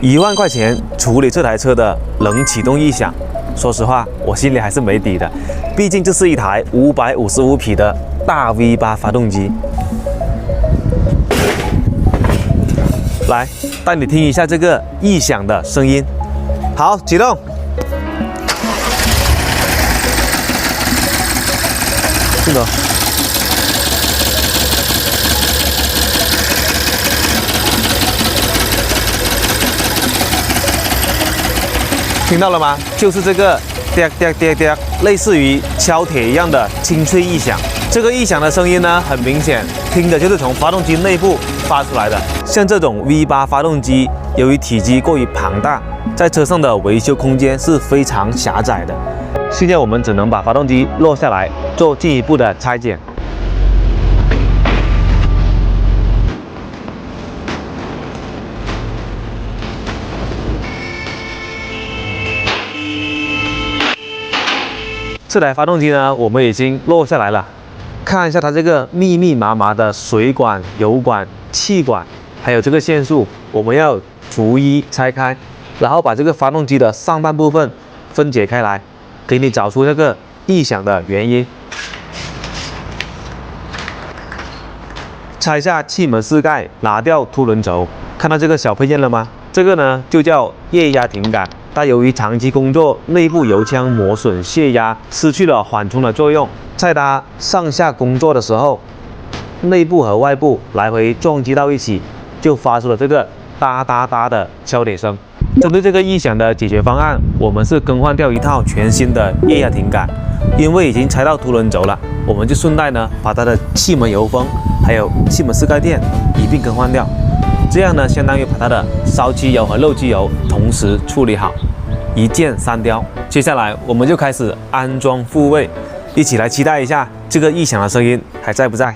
1万块钱处理这台车的冷启动异响，说实话，我心里还是没底的。毕竟这是一台555匹的大 V8 发动机。来，带你听一下这个异响的声音。好，启动。镜头。听到了吗？就是这个嗲嗲嗲嗲，类似于敲铁一样的清脆异响。这个异响的声音呢，很明显，听着就是从发动机内部发出来的。像这种 V8 发动机，由于体积过于庞大，在车上的维修空间是非常狭窄的。现在我们只能把发动机落下来，做进一步的拆解。这台发动机呢，我们已经落下来了。看一下它这个密密麻麻的水管、油管、气管，还有这个线束，我们要逐一拆开，然后把这个发动机的上半部分分解开来，给你找出这个异响的原因。拆下气门室盖，拿掉凸轮轴，看到这个小配件了吗？这个呢就叫液压挺杆。但由于长期工作，内部油腔磨损泄压，失去了缓冲的作用。在它上下工作的时候，内部和外部来回撞击到一起，就发出了这个哒哒哒的敲铁声。针对这个异响的解决方案，我们是更换掉一套全新的液压挺杆。因为已经拆到凸轮轴了，我们就顺带呢把它的气门油封还有气门室盖垫一并更换掉。这样呢，相当于把它的烧机油和漏机油同时处理好，一箭三雕。接下来我们就开始安装复位，一起来期待一下这个异响的声音还在不在。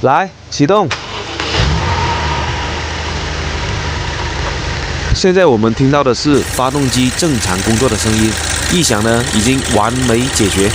来，启动。现在我们听到的是发动机正常工作的声音，异响呢已经完美解决。